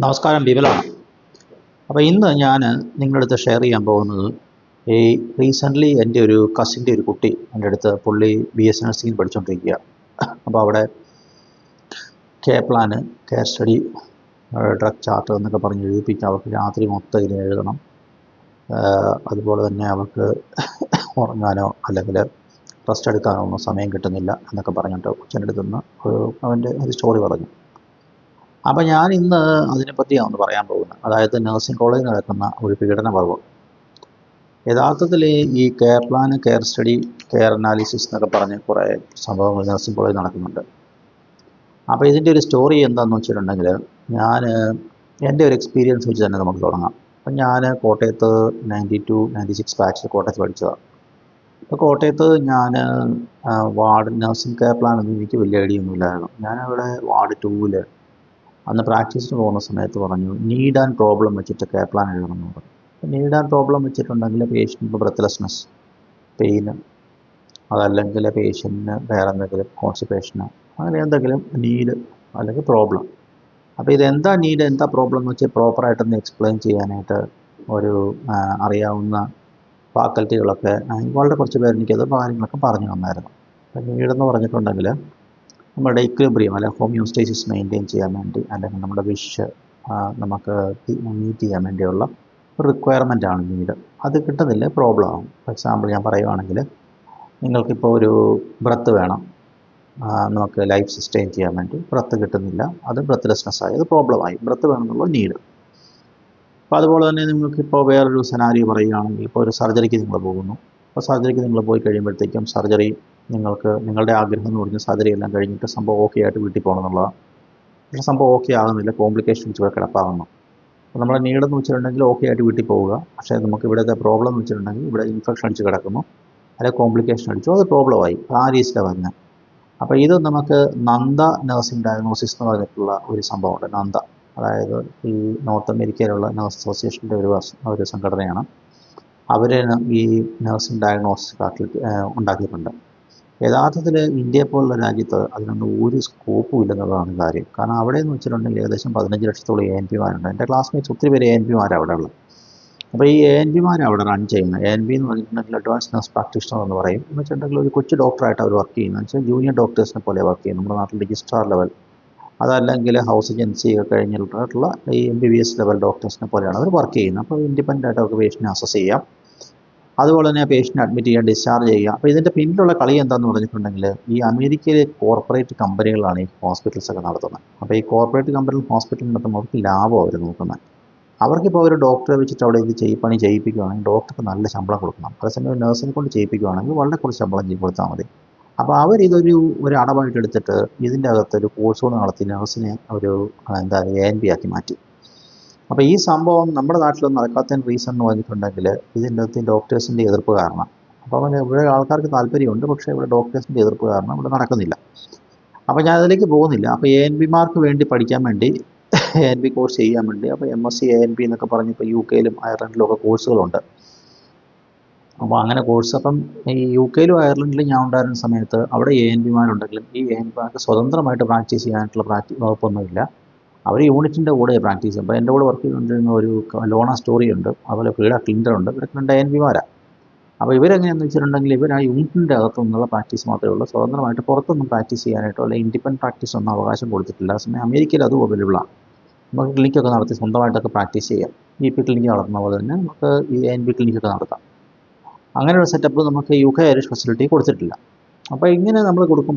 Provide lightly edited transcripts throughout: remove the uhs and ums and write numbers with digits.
നമസ്കാരം, ബിബലാണ്. അപ്പോൾ ഇന്ന് ഞാൻ നിങ്ങളുടെ അടുത്ത് ഷെയർ ചെയ്യാൻ പോകുന്നത് ഈ റീസെൻ്റ്ലി എൻ്റെ ഒരു കസിൻ്റെ ഒരു കുട്ടി എൻ്റെ അടുത്ത് പുള്ളി BS നഴ്സിംഗ് പഠിച്ചുകൊണ്ടിരിക്കുക. അപ്പോൾ അവിടെ plan, care study, drug chart എന്നൊക്കെ പറഞ്ഞ് എഴുതിപ്പിക്കുക. അവർക്ക് രാത്രി മൊത്തം ഇതിൽ എഴുതണം. അതുപോലെ തന്നെ അവർക്ക് ഉറങ്ങാനോ അല്ലെങ്കിൽ റെസ്റ്റ് എടുക്കാനോ ഒന്നും സമയം കിട്ടുന്നില്ല എന്നൊക്കെ പറഞ്ഞിട്ട് കൊച്ചിൻ്റെ അടുത്ത് നിന്ന് അവൻ്റെ ഒരു സ്റ്റോറി പറഞ്ഞു. അപ്പോൾ ഞാൻ ഇന്ന് അതിനെപ്പറ്റിയാണ് ഒന്ന് പറയാൻ പോകുന്നത്. അതായത് നഴ്സിംഗ് കോളേജിൽ നടക്കുന്ന ഒരു പീഡന പർവ്വം. യഥാർത്ഥത്തിൽ ഈ care plan, care study, care analysis എന്നൊക്കെ പറഞ്ഞ് കുറേ സംഭവങ്ങൾ നഴ്സിംഗ് കോളേജിൽ നടക്കുന്നുണ്ട്. അപ്പോൾ ഇതിൻ്റെ ഒരു സ്റ്റോറി എന്താണെന്ന് വെച്ചിട്ടുണ്ടെങ്കിൽ, എൻ്റെ ഒരു എക്സ്പീരിയൻസ് വെച്ച് തന്നെ നമുക്ക് തുടങ്ങാം. അപ്പം ഞാൻ കോട്ടയത്ത് 92-96 ബാച്ചിൽ കോട്ടയത്ത് പഠിച്ചതാണ്. അപ്പോൾ കോട്ടയത്ത് ഞാൻ വാർഡ് നഴ്സിംഗ് കെയർ പ്ലാൻ ഒന്നും എനിക്ക് വലിയ ഐഡിയ ഒന്നുമില്ലായിരുന്നു. ഞാനവിടെ വാർഡ് 2-ൽ അന്ന് പ്രാക്ടീസിന് പോകുന്ന സമയത്ത് പറഞ്ഞു, നീഡ് ആൻഡ് പ്രോബ്ലം വെച്ചിട്ട് കെയർ പ്ലാൻ എഴുതണമെന്ന് പറഞ്ഞു. നീഡ് ആൻഡ് പ്രോബ്ലം വെച്ചിട്ടുണ്ടെങ്കിൽ പേഷ്യൻറ്റ് ബ്രെത്ത്ലെസ്നെസ്, പെയിന്, അതല്ലെങ്കിൽ പേഷ്യൻറ്റിന് വേറെ എന്തെങ്കിലും കോൺസ്റ്റിപ്പേഷന്, അങ്ങനെ എന്തെങ്കിലും നീഡ് അല്ലെങ്കിൽ പ്രോബ്ലം. അപ്പോൾ ഇതെന്താ നീഡ്, എന്താ പ്രോബ്ലം എന്ന് വെച്ചാൽ പ്രോപ്പറായിട്ടൊന്ന് എക്സ്പ്ലെയിൻ ചെയ്യാനായിട്ട് ഒരു അറിയാവുന്ന ഫാക്കൽറ്റികളൊക്കെ വളരെ കുറച്ച് പേര് എനിക്കത് കാര്യങ്ങളൊക്കെ പറഞ്ഞു തന്നായിരുന്നു. അപ്പോൾ നീഡെന്ന് പറഞ്ഞിട്ടുണ്ടെങ്കിൽ നമ്മുടെ ഇക്വിലിബ്രിയം അല്ലെങ്കിൽ ഹോമിയോസ്റ്റേസിസ് മെയിൻറ്റെയിൻ ചെയ്യാൻ വേണ്ടി, അല്ലെങ്കിൽ നമ്മുടെ വിഷ് നമുക്ക് മീറ്റ് ചെയ്യാൻ വേണ്ടിയുള്ള ഒരു റിക്വയർമെൻ്റ് ആണ് നീഡ്. അത് കിട്ടുന്നില്ല, പ്രോബ്ലം ആകും. ഫോർ എക്സാമ്പിൾ ഞാൻ പറയുവാണെങ്കിൽ, നിങ്ങൾക്കിപ്പോൾ ഒരു ബ്രത്ത് വേണം, നമുക്ക് ലൈഫ് സസ്റ്റെയിൻ ചെയ്യാൻ വേണ്ടി ബ്രത്ത് കിട്ടുന്നില്ല, അത് ബ്രത്ത്ലെസ്നെസ് ആയി, അത് പ്രോബ്ലമായി. ബ്രത്ത് വേണമെന്നുള്ള നീഡ്. അപ്പോൾ അതുപോലെ തന്നെ നിങ്ങൾക്കിപ്പോൾ വേറൊരു സെനാരിയോ പറയുകയാണെങ്കിൽ, ഇപ്പോൾ ഒരു സർജറിക്ക് നിങ്ങൾ പോകുന്നു. അപ്പോൾ സർജറിക്ക് നിങ്ങൾ പോയി കഴിയുമ്പോഴത്തേക്കും സർജറി നിങ്ങളുടെ ആഗ്രഹം എന്ന് പറഞ്ഞാൽ സർജറി എല്ലാം കഴിഞ്ഞിട്ട് സംഭവം ഓക്കെ ആയിട്ട് വീട്ടിൽ പോകണം എന്നുള്ളതാണ്. പക്ഷേ സംഭവം ഓക്കെ ആകുന്നില്ല, കോംപ്ലിക്കേഷൻ വെച്ച് കിടപ്പാകുന്നു. അപ്പോൾ നമ്മുടെ നീടെന്ന് വെച്ചിട്ടുണ്ടെങ്കിൽ ഓക്കെ ആയിട്ട് വീട്ടിൽ പോവുക. പക്ഷേ നമുക്ക് ഇവിടുത്തെ പ്രോബ്ലം എന്ന് വെച്ചിട്ടുണ്ടെങ്കിൽ ഇവിടെ ഇൻഫെക്ഷൻ അടിച്ച് കിടക്കുന്നു, അല്ലെങ്കിൽ കോംപ്ലിക്കേഷൻ അടിച്ചു, അത് പ്രോബ്ലമായി. ആ രീതിയിലാണ് വരുന്നത്. അപ്പോൾ ഇത് നമുക്ക് നന്ദ നഴ്സിംഗ് ഡയഗ്നോസിസ് എന്ന് പറഞ്ഞിട്ടുള്ള ഒരു സംഭവമുണ്ട്. നന്ദ, അതായത് ഈ നോർത്ത് അമേരിക്കയിലുള്ള നഴ്സ് അസോസിയേഷൻ്റെ ഒരു സംഘടനയാണ്. അവർ ഈ നഴ്സിംഗ് ഡയഗ്നോസിസ് ഉണ്ടാക്കിയിട്ടുണ്ട്. യഥാർത്ഥത്തിൽ ഇന്ത്യയെ പോലുള്ള രാജ്യത്ത് അതിനൊന്നും ഒരു സ്കോപ്പും ഇല്ലെന്നുള്ളതാണ് കാര്യം. കാരണം അവിടെ എന്ന് വെച്ചിട്ടുണ്ടെങ്കിൽ ഏകദേശം 15 ലക്ഷത്തോളം ANP-മാരുണ്ട്. എൻ്റെ ക്ലാസ്മേറ്റ്സ് ഒത്തിരി പേര് ANP-മാരാണ് അവിടെ ഉള്ളത്. അപ്പോൾ ഈ ANP-മാർ അവിടെ റൺ ചെയ്യുന്നത്, ANP എന്ന് പറഞ്ഞിട്ടുണ്ടെങ്കിൽ അഡ്വാൻസ് നഴ്സ് പ്രാക്ടീഷണർ എന്ന് പറയും. എന്ന് വെച്ചിട്ടുണ്ടെങ്കിൽ ഒരു കൊച്ചു ഡോക്ടറായിട്ട് അവർ വർക്ക് ചെയ്യുന്നത്. എന്ന് വെച്ചാൽ ജൂനിയർ ഡോക്ടേഴ്സിനെ പോലെ വർക്ക് ചെയ്യും. നമ്മുടെ നാട്ടിൽ രജിസ്ട്രാർ ലെവൽ, അതല്ലെങ്കിൽ ഹൗസ് ഏജൻസി ഒക്കെ കഴിഞ്ഞിട്ടുള്ള ഈ MBBS ലെവൽ ഡോക്ടേഴ്സിനെ പോലെയാണ് അവർ വർക്ക് ചെയ്യുന്നത്. അപ്പോൾ ഇൻഡിപെൻഡൻ്റ് ആയിട്ട് അവർക്ക് പേഷ്യൻറ്റിനെ അസസ് ചെയ്യാം, അതുപോലെ തന്നെ പേഷ്യൻ്റ് അഡ്മിറ്റ് ചെയ്യുക, ഡിസ്ചാർജ് ചെയ്യുക. അപ്പോൾ ഇതിൻ്റെ പിന്നിലുള്ള കളി എന്താണെന്ന് പറഞ്ഞിട്ടുണ്ടെങ്കിൽ, ഈ അമേരിക്കയിലെ കോർപ്പറേറ്റ് കമ്പനികളാണ് ഈ ഹോസ്പിറ്റൽസ് ഒക്കെ നടത്തുന്നത്. അപ്പോൾ ഈ കോർപ്പറേറ്റ് കമ്പനികൾ ഹോസ്പിറ്റൽ നടത്തുമ്പോൾ അവർക്ക് ലാഭം അവർ നോക്കുന്നത്. അവർക്കിപ്പോൾ ഒരു ഡോക്ടറെ വെച്ചിട്ട് അവിടെ ഇത് പണി ചെയ്യിപ്പിക്കുകയാണെങ്കിൽ ഡോക്ടർക്ക് നല്ല ശമ്പളം കൊടുക്കണം. അതേസമയം നഴ്സിനെ കൊണ്ട് ചെയ്യിപ്പിക്കുകയാണെങ്കിൽ വളരെ കുറച്ച് ശമ്പളം കൊടുത്താൽ മതി. അപ്പോൾ അവരിതൊരു അടവായിട്ട് എടുത്തിട്ട് ഇതിൻ്റെ അകത്തൊരു കോഴ്സുകൾ നടത്തി നഴ്സിനെ ANP ആക്കി മാറ്റി. അപ്പോൾ ഈ സംഭവം നമ്മുടെ നാട്ടിലൊന്നും നടക്കാത്തതിന് റീസൺ എന്ന് പറഞ്ഞിട്ടുണ്ടെങ്കിൽ, ഇതിൻ്റെ അകത്ത് ഡോക്ടേഴ്സിൻ്റെ എതിർപ്പ് കാരണം. അപ്പോൾ ഇവിടെ ആൾക്കാർക്ക് താല്പര്യമുണ്ട്, പക്ഷേ ഇവിടെ ഡോക്ടേഴ്സിൻ്റെ എതിർപ്പ് കാരണം ഇവിടെ നടക്കുന്നില്ല. അപ്പോൾ ഞാൻ അതിലേക്ക് പോകുന്നില്ല. അപ്പോൾ ANP-മാർക്ക് വേണ്ടി പഠിക്കാൻ വേണ്ടി, ANP കോഴ്സ് ചെയ്യാൻ വേണ്ടി, അപ്പോൾ MSc ANP എന്നൊക്കെ പറഞ്ഞ് ഇപ്പോൾ UK-ലും അയർലൻഡിലും ഒക്കെ കോഴ്സുകളുണ്ട്. അപ്പോൾ അങ്ങനെ കോഴ്സ്, അപ്പം ഈ UK-ലും അയർലൻഡിലും ഞാൻ ഉണ്ടായിരുന്ന സമയത്ത് അവിടെ ANP-മാരുണ്ടെങ്കിലും ഈ ANP-മാർക്ക് സ്വതന്ത്രമായിട്ട് പ്രാക്ടീസ് ചെയ്യാനായിട്ടുള്ള വകുപ്പൊന്നുമില്ല. അവർ യൂണിറ്റിൻ്റെ കൂടെ പ്രാക്ടീസ് ചെയ്യും. അപ്പോൾ എൻ്റെ കൂടെ വർക്ക് ചെയ്തുകൊണ്ടിരുന്ന ഒരു ലോണ സ്റ്റോറി ഉണ്ട്, അതുപോലെ ഫ്രീഡ ക്ലിൻ്റർ ഉണ്ട്. ഇവരൊക്കെ 2 ANP-മാരാണ്. അപ്പോൾ ഇവരെങ്ങനെയാണെന്ന് വെച്ചിട്ടുണ്ടെങ്കിൽ, ഇവർ ആ യൂണിറ്റിൻ്റെ അകത്തുനിന്നുള്ള പ്രാക്ടീസ് മാത്രമേ ഉള്ളൂ. സ്വതന്ത്രമായിട്ട് പുറത്തൊന്നും പ്രാക്ടീസ് ചെയ്യാനായിട്ടോ അല്ലെങ്കിൽ ഇൻഡിപെൻഡൻറ്റ് പ്രാക്ടീസ് ഒന്നും അവകാശം കൊടുത്തിട്ടില്ല. അതേസമയം അമേരിക്കയിൽ അതും അവൈലബിളാണ്. നമുക്ക് ക്ലിനിക്കൊക്കെ നടത്തി സ്വന്തമായിട്ടൊക്കെ പ്രാക്ടീസ് ചെയ്യാം. GP ക്ലിനിക്ക് നടത്തുന്ന പോലെ തന്നെ നമുക്ക് ഈ ANP ക്ലിനിക്കൊക്കെ നടത്താം. അങ്ങനെ ഒരു സെറ്റപ്പ് നമുക്ക് UK ഐറിഷ് ഫെസിലിറ്റി കൊടുത്തിട്ടില്ല. അപ്പോൾ ഇങ്ങനെ നമ്മൾ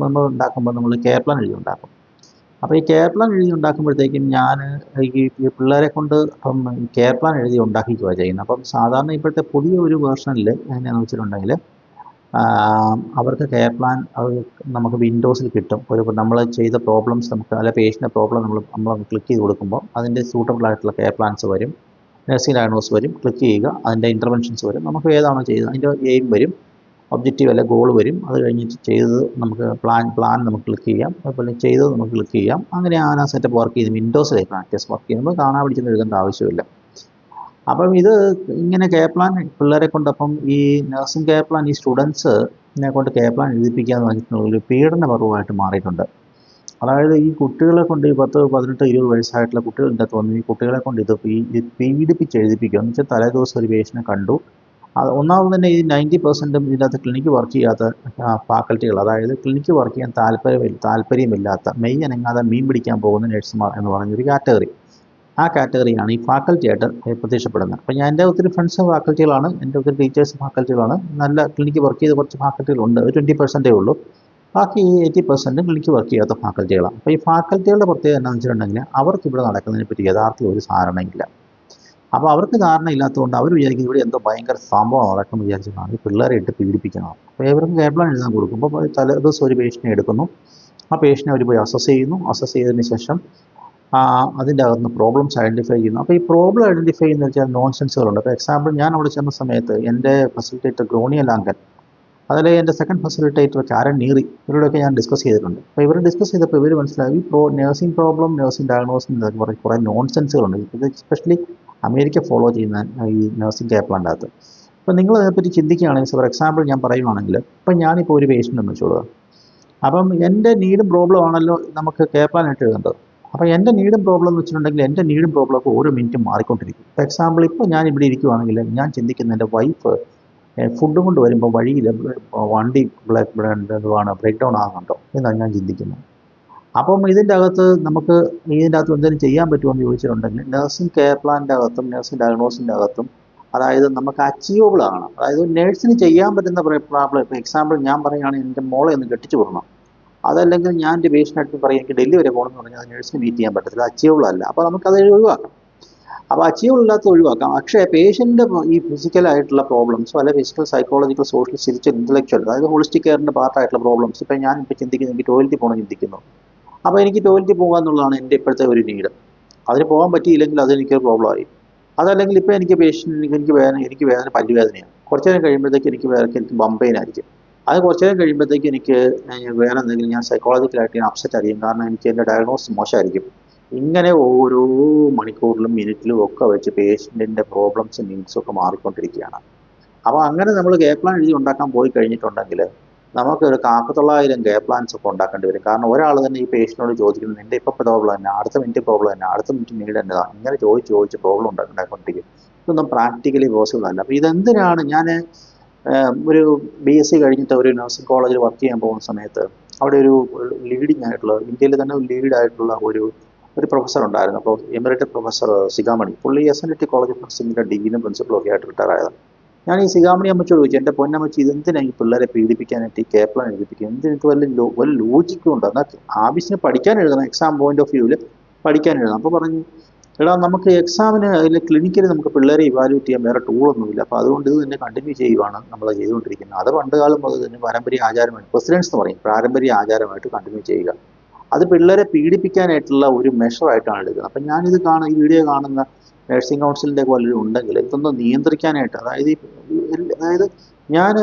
ഉണ്ടാക്കുമ്പോൾ നമ്മൾ കെയർ പ്ലാൻ എഴുതി ഉണ്ടാക്കും. അപ്പോൾ ഈ കെയർ പ്ലാൻ എഴുതി ഉണ്ടാക്കുമ്പോഴത്തേക്കും ഞാൻ ഈ പിള്ളേരെ കൊണ്ട് ഇപ്പം കെയർ പ്ലാൻ എഴുതി ഉണ്ടാക്കിക്കുക ചെയ്യുന്നത്. അപ്പം സാധാരണ ഇപ്പോഴത്തെ പുതിയ ഒരു വേർഷനിൽ എങ്ങനെയാണെന്ന് വെച്ചിട്ടുണ്ടെങ്കിൽ, അവർക്ക് കെയർ പ്ലാൻ നമുക്ക് വിൻഡോസിൽ കിട്ടും. നമ്മൾ ചെയ്ത പ്രോബ്ലംസ് നമുക്ക്, അല്ലെ പേഷ്യൻ്റെ പ്രോബ്ലം നമ്മൾ ക്ലിക്ക് ചെയ്ത് കൊടുക്കുമ്പോൾ അതിൻ്റെ സൂട്ടബിൾ ആയിട്ടുള്ള കെയർ പ്ലാൻസ് വരും, നഴ്സിംഗ് ഡയഗ്നോസ് വരും, ക്ലിക്ക് ചെയ്യുക, അതിൻ്റെ ഇൻ്റർവെൻഷൻസ് വരും, നമുക്ക് ഏതാണോ ചെയ്തത് അതിൻ്റെ എയിം വരും, ഒബ്ജക്റ്റീവ് അല്ലെ ഗോൾ വരും. അത് കഴിഞ്ഞിട്ട് ചെയ്തത് നമുക്ക് പ്ലാൻ നമുക്ക് ക്ലിക്ക് ചെയ്യാം, അതുപോലെ ചെയ്തത് നമുക്ക് ക്ലിക്ക് ചെയ്യാം. അങ്ങനെ ആ സെറ്റപ്പ് വർക്ക് ചെയ്ത് വിൻഡോസിലേക്ക് പ്രാക്ടീസ് വർക്ക് ചെയ്യുമ്പോൾ കാണാൻ പിടിച്ചെന്ന് എഴുതേണ്ട ആവശ്യമില്ല. അപ്പം ഇത് ഇങ്ങനെ കെയർ പ്ലാൻ പിള്ളേരെ കൊണ്ട്, അപ്പം ഈ നഴ്സിംഗ് കെയർ പ്ലാൻ ഈ സ്റ്റുഡൻസിനെ കൊണ്ട് കെയർ പ്ലാൻ എഴുതിപ്പിക്കുക എന്ന് പറഞ്ഞിട്ടുണ്ടെങ്കിൽ ഒരു പീഡന പർവ്വമായിട്ട് മാറിയിട്ടുണ്ട്. അതായത് ഈ കുട്ടികളെ കൊണ്ട് ഈ 10, 18, 20 വയസ്സായിട്ടുള്ള കുട്ടികളുടെ അകത്ത് വന്ന് ഈ കുട്ടികളെ കൊണ്ട് ഇത് പീഡിപ്പിച്ച് എഴുതിപ്പിക്കുക എന്ന് വെച്ചാൽ തലേദിവസം ഒരു പേഷ്യനെ കണ്ടു. ഒന്നാമത് തന്നെ ഈ 90% ഇതിനകത്ത് ക്ലിനിക്ക് വർക്ക് ചെയ്യാത്ത ഫാക്കൽറ്റികൾ, അതായത് ക്ലിനിക്ക് വർക്ക് ചെയ്യാൻ താല്പര്യമില്ലാത്ത മെയ് അനങ്ങാതെ മീൻ പിടിക്കാൻ പോകുന്ന നഴ്സുമാർ എന്ന് പറഞ്ഞൊരു കാറ്റഗറി. ആ കാറ്റഗറിയാണ് ഈ ഫാക്കൽറ്റി ആയിട്ട് പ്രത്യക്ഷപ്പെടുന്നത്. അപ്പോൾ എൻ്റെ ഒത്തിരി ഫ്രണ്ട്സ് ഫാക്കൽറ്റികളാണ്, എൻ്റെ ഒത്തിരി ടീച്ചേഴ്സ് ഫാക്കൽറ്റികളാണ്. നല്ല ക്ലിനിക്ക് വർക്ക് ചെയ്ത കുറച്ച് ഫാക്കൽറ്റികളുണ്ട്, ഒരു 20% ഉള്ളൂ. ബാക്കി 80% ക്ലിനിക്ക് വർക്ക് ചെയ്യാത്ത ഫാക്കൽറ്റികളാണ്. അപ്പോൾ ഈ ഫാക്കൽറ്റികളുടെ പ്രത്യേകത എന്താണെന്ന് വെച്ചിട്ടുണ്ടെങ്കിൽ അവർക്ക് ഇവിടെ നടക്കുന്നതിനെ പറ്റി യഥാർത്ഥത്തിൽ ഒരു ധാരണയില്ല. അപ്പോൾ അവർക്ക് ധാരണ ഇല്ലാത്തതുകൊണ്ട് അവർ വിചാരിക്കുന്നത് ഇവിടെ എന്തോ ഭയങ്കര സംഭവം നടക്കുമെന്ന് വിചാരിച്ചിട്ടാണ് ഈ പിള്ളേരെ ഇട്ട് പീഡിപ്പിക്കുന്നത്. അപ്പോൾ ഇവർക്ക് കെയർ പ്ലാൻ എഴുതാൻ കൊടുക്കുമ്പോൾ തലേദിവസം ഒരു പേഷ്യനെ എടുക്കുന്നു. ആ പേഷ്യനെ അവർ പോയി അസസ് ചെയ്യുന്നു. അസസ് ചെയ്തതിന് ശേഷം അതിൻ്റെ അകത്തുനിന്ന് പ്രോബ്ലംസ് ഐഡൻറ്റിഫൈ ചെയ്യുന്നു. അപ്പോൾ ഈ പ്രോബ്ലം ഐഡൻറ്റിഫൈ ചെയ്യുന്ന വെച്ചാൽ നോൺസെൻസുകളുണ്ട്. ഇപ്പോൾ എക്സാമ്പിൾ, ഞാൻ അവിടെ ചെന്ന സമയത്ത് എൻ്റെ ഫെസിലിറ്റേറ്റർ ഗ്രോണിയ ലാങ്കൻ, അതിൽ എൻ്റെ സെക്കൻഡ് ഫെസിലിറ്റേറ്റർ കാരൻ നീറി, ഇവരോടൊക്കെ ഞാൻ ഡിസ്കസ് ചെയ്തിട്ടുണ്ട്. അപ്പോൾ ഇവർ ഡിസ്കസ് ചെയ്തപ്പോൾ ഇവർ മനസ്സിലായി നഴ്സിംഗ് പ്രോബ്ലം, നഴ്സിംഗ് ഡയഗ്നോസിസ് എന്നൊക്കെ കുറേ നോൺസെൻസുകളുണ്ട്. ഇത് എസ്പെഷ്യലി അമേരിക്ക ഫോളോ ചെയ്യുന്ന ഈ നഴ്സിംഗ് കെയർ പ്ലാൻ്റെ അകത്ത്. അപ്പോൾ നിങ്ങൾ അതിനെപ്പറ്റി ചിന്തിക്കുകയാണെങ്കിൽ, ഫോർ എക്സാമ്പിൾ ഞാൻ പറയുവാണെങ്കിൽ, ഇപ്പം ഞാനിപ്പോൾ ഒരു പേഷ്യൻ്റ് എന്ന് വെച്ചോളുക. അപ്പം എൻ്റെ നീഡും പ്രോബ്ലം ആണല്ലോ നമുക്ക് കെയർ പ്ലാൻ ആയിട്ട് എഴുതേണ്ടത്. അപ്പോൾ എൻ്റെ നീഡും പ്രോബ്ലം എന്ന് വെച്ചിട്ടുണ്ടെങ്കിൽ എൻ്റെ നീഡും പ്രോബ്ലമൊക്കെ ഓരോ മിനിറ്റും മാറിക്കൊണ്ടിരിക്കും. ഫോർ എക്സാമ്പിൾ, ഇപ്പോൾ ഞാൻ ഇവിടെ ഇരിക്കുവാണെങ്കിൽ ഞാൻ ചിന്തിക്കുന്ന എൻ്റെ വൈഫ് ഫുഡും കൊണ്ട് വരുമ്പോൾ വഴിയിൽ വണ്ടി ബ്രേക്ക് ഡൗൺ ആകുന്നുണ്ടോ എന്നാണ് ഞാൻ ചിന്തിക്കുന്നത്. അപ്പം ഇതിൻ്റെ അകത്ത് നമുക്ക് എന്തെങ്കിലും ചെയ്യാൻ പറ്റുമോ എന്ന് ചോദിച്ചിട്ടുണ്ടെങ്കിൽ നഴ്സിംഗ് കെയർ പ്ലാനിൻ്റെ അകത്തും നഴ്സിംഗ് ഡയഗ്നോസിൻ്റെ അകത്തും, അതായത് നമുക്ക് അച്ചീവബിൾ ആണ്. അതായത് നേഴ്സിന് ചെയ്യാൻ പറ്റുന്ന പ്രോബ്ലം, ഇപ്പോൾ എക്സാമ്പിൾ ഞാൻ പറയുകയാണെങ്കിൽ എൻ്റെ മോളെ ഒന്ന് കെട്ടിച്ചു വിടണം, അതല്ലെങ്കിൽ ഞാൻ എൻ്റെ പേഷ്യൻ്റായിട്ട് പറയും എനിക്ക് ഡൽഹി വരെ പോകണമെന്ന് പറഞ്ഞാൽ അത് നേഴ്സിന് മീറ്റ് ചെയ്യാൻ പറ്റത്തില്ല, അച്ചീവബിൾ അല്ല. അപ്പോൾ നമുക്കത് ഒഴിവാക്കാം. അപ്പോൾ അച്ചീവബിൾ ഇല്ലാത്ത ഒഴിവാക്കാം. പക്ഷേ പേഷ്യൻ്റെ ഈ ഫിസിക്കലായിട്ടുള്ള പ്രോബ്ലംസോ അല്ലെങ്കിൽ physical, psychological, social, spiritual, intellectual, അതായത് ഹോളിസ്റ്റിക് കെയറിൻ്റെ പാർട്ടായിട്ടുള്ള പ്രോബ്ലംസ്, ഇപ്പോൾ ഞാനിപ്പോൾ ചിന്തിക്കുന്നത് എനിക്ക് ടോയ്ലറ്റിൽ പോകണം ചിന്തിക്കുന്നു. അപ്പോൾ എനിക്ക് ടോയ്ലറ്റിൽ പോകുക എന്നുള്ളതാണ് എൻ്റെ ഇപ്പോഴത്തെ ഒരു നീഡ്. അതിന് പോകാൻ പറ്റിയില്ലെങ്കിൽ അതെനിക്കൊരു പ്രോബ്ലമായി. അതല്ലെങ്കിൽ ഇപ്പോൾ എനിക്ക് എനിക്ക് വേദന പല്ലുവേദനയാണ്. കുറച്ച് നേരം കഴിയുമ്പോഴത്തേക്ക് എനിക്ക് ബമ്പെയിനായിരിക്കും. അത് കുറച്ച് നേരം കഴിയുമ്പോഴത്തേക്ക് എനിക്ക് വേറെ എന്തെങ്കിലും ഞാൻ സൈക്കോളജിക്കലായിട്ട് ഞാൻ അപ്സെറ്റ് ആയിരിക്കും. കാരണം എനിക്ക് എൻ്റെ ഡയഗ്നോസിസ് മോശമായിരിക്കും. ഇങ്ങനെ ഓരോ മണിക്കൂറിലും മിനിറ്റിലും ഒക്കെ വെച്ച് പേഷ്യൻറ്റിൻ്റെ പ്രോബ്ലംസും നീഡ്സും ഒക്കെ മാറിക്കൊണ്ടിരിക്കുകയാണ്. അപ്പോൾ അങ്ങനെ നമ്മൾ കെയർ പ്ലാൻ എഴുതി ഉണ്ടാക്കാൻ പോയി കഴിഞ്ഞിട്ടുണ്ടെങ്കിൽ നമുക്കൊരു 900 കെയർ പ്ലാൻസ് ഒക്കെ ഉണ്ടാക്കേണ്ടി വരും. കാരണം ഒരാൾ തന്നെ ഈ പേഷ്യനോട് ചോദിക്കുന്നത് എൻ്റെ ഇപ്പോൾ പ്രോബ്ലം തന്നെ, അടുത്ത മിനിറ്റ് പ്രോബ്ലം തന്നെ, അടുത്ത മിനിറ്റ് നീഡ് എന്നതാണ്, ഇങ്ങനെ ചോദിച്ച് പ്രോബ്ലം ഉണ്ടാക്കിക്കൊണ്ടിരിക്കും. ഇതൊന്നും പ്രാക്ടിക്കലി പോസിബിൾ അല്ല. അപ്പോൾ ഇതെന്തിനാണ് ഞാൻ ഒരു BSc കഴിഞ്ഞിട്ട് ഒരു നഴ്സിംഗ് കോളേജിൽ വർക്ക് ചെയ്യാൻ പോകുന്ന സമയത്ത് അവിടെ ഒരു ലീഡിങ് ആയിട്ടുള്ള, ഇന്ത്യയിൽ തന്നെ ലീഡായിട്ടുള്ള ഒരു പ്രൊഫസർ ഉണ്ടായിരുന്നു. അപ്പോൾ എമിറേറ്റഡ് പ്രൊഫസർ സിഗാമണി, പുള്ളി SNT കോളേജ് ഓഫ് നഴ്സിംഗിൻ്റെ ഡീനും പ്രിൻസിപ്പളും ഒക്കെ ആയിട്ട് റിട്ടയർ ആയതാണ്. ഞാൻ ഈ സിഗാമണി അമ്മച്ചോട് ചോദിച്ചു, എൻ്റെ പൊന്നമ്മച്ചി ഇതെന്തിനാണ് ഈ പിള്ളേരെ പീഡിപ്പിക്കാനായിട്ട് ഈ കെയർ പ്ലാൻ എഴുതിപ്പിക്കുക, എന്തിനൊക്കെ വല്ല ലോജിക്കും ഉണ്ട്, എന്നാൽ ആവശ്യത്തിന് പഠിക്കാൻ എഴുതണം, എക്സാം പോയിന്റ് ഓഫ് വ്യൂവിൽ പഠിക്കാൻ എഴുതണം. അപ്പോൾ പറഞ്ഞു, എടാ നമുക്ക് എക്സാമിന് അതിൽ ക്ലിനിക്കലി നമുക്ക് പിള്ളേരെ ഇവാലുവേറ്റ് ചെയ്യാൻ വേറെ ടൂളൊന്നുമില്ല, അപ്പോൾ അതുകൊണ്ട് ഇത് തന്നെ കണ്ടിന്യൂ ചെയ്യുവാണ് നമ്മൾ ചെയ്തുകൊണ്ടിരിക്കുന്നത്. അത് പണ്ട് കാലം മുതൽ തന്നെ പാരമ്പര്യ ആചാരമായിട്ട്, പ്രസിഡൻസ് എന്ന് പറയും, പാരമ്പര്യ ആചാരമായിട്ട് കണ്ടിന്യൂ ചെയ്യുക. അത് പിള്ളേരെ പീഡിപ്പിക്കാനായിട്ടുള്ള ഒരു മെഷറായിട്ടാണ് എടുക്കുന്നത്. അപ്പം ഞാനിത് ഈ വീഡിയോ കാണുന്ന നഴ്സിംഗ് കൗൺസിലിൻ്റെ പലരും ഉണ്ടെങ്കിൽ ഇതൊന്ന് നിയന്ത്രിക്കാനായിട്ട്, അതായത് ഞാൻ